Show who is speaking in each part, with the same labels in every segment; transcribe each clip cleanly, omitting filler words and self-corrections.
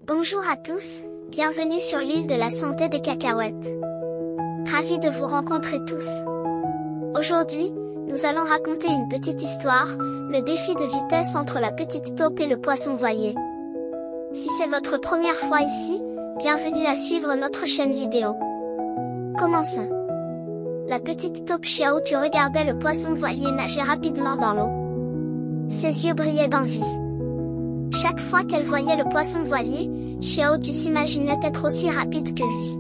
Speaker 1: Bonjour à tous, bienvenue sur l'île de la santé des cacahuètes. Ravi de vous rencontrer tous. Aujourd'hui, nous allons raconter une petite histoire, le défi de vitesse entre la petite taupe et le poisson voilier. Si c'est votre première fois ici, bienvenue à suivre notre chaîne vidéo. Commençons. La petite taupe Xiaotu regardait le poisson voilier nager rapidement dans l'eau. Ses yeux brillaient d'envie. Chaque fois qu'elle voyait le poisson voilier, Xiaotu s'imaginait être aussi rapide que lui.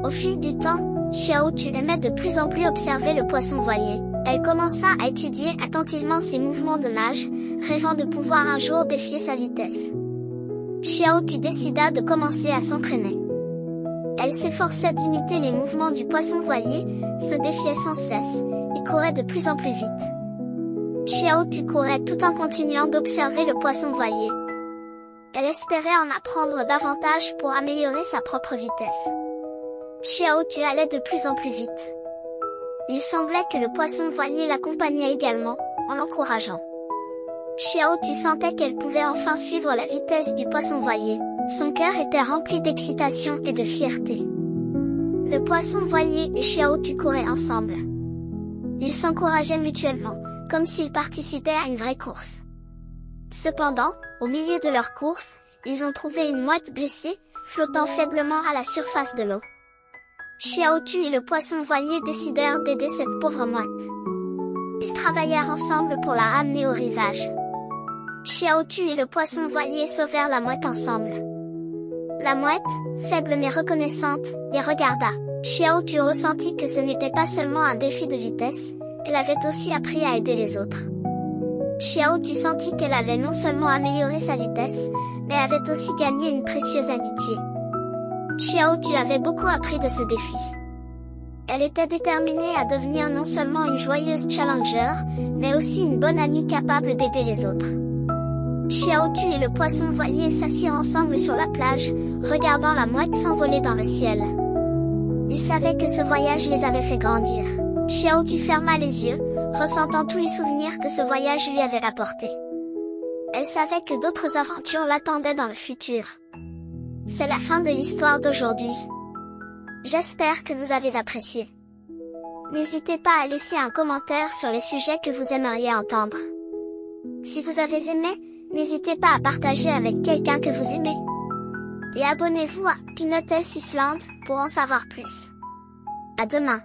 Speaker 1: Au fil du temps, Xiaotu aimait de plus en plus observer le poisson voilier. Elle commença à étudier attentivement ses mouvements de nage, rêvant de pouvoir un jour défier sa vitesse. Xiaotu décida de commencer à s'entraîner. Elle s'efforçait d'imiter les mouvements du poisson voilier, se défiait sans cesse, et courait de plus en plus vite. Xiaotu courait tout en continuant d'observer le poisson voilier. Elle espérait en apprendre davantage pour améliorer sa propre vitesse. Xiaotu allait de plus en plus vite. Il semblait que le poisson voilier l'accompagnait également, en l'encourageant. Xiaotu sentait qu'elle pouvait enfin suivre la vitesse du poisson voilier. Son cœur était rempli d'excitation et de fierté. Le poisson voilier et Xiaotu couraient ensemble. Ils s'encourageaient mutuellement, comme s'ils participaient à une vraie course. Cependant, au milieu de leur course, ils ont trouvé une mouette blessée, flottant faiblement à la surface de l'eau. Xiaotu et le poisson voilier décidèrent d'aider cette pauvre mouette. Ils travaillèrent ensemble pour la ramener au rivage. Xiaotu et le poisson voilier sauvèrent la mouette ensemble. La mouette, faible mais reconnaissante, les regarda. Xiaotu ressentit que ce n'était pas seulement un défi de vitesse, elle avait aussi appris à aider les autres. Xiaotu sentit qu'elle avait non seulement amélioré sa vitesse, mais avait aussi gagné une précieuse amitié. Xiaotu avait beaucoup appris de ce défi. Elle était déterminée à devenir non seulement une joyeuse challenger, mais aussi une bonne amie capable d'aider les autres. Xiaotu et le poisson voilier s'assirent ensemble sur la plage, regardant la mouette s'envoler dans le ciel. Ils savaient que ce voyage les avait fait grandir. Xiaotu ferma les yeux, ressentant tous les souvenirs que ce voyage lui avait apportés. Elle savait que d'autres aventures l'attendaient dans le futur. C'est la fin de l'histoire d'aujourd'hui. J'espère que vous avez apprécié. N'hésitez pas à laisser un commentaire sur les sujets que vous aimeriez entendre. Si vous avez aimé, n'hésitez pas à partager avec quelqu'un que vous aimez. Et abonnez-vous à Peanut Health Island pour en savoir plus. À demain.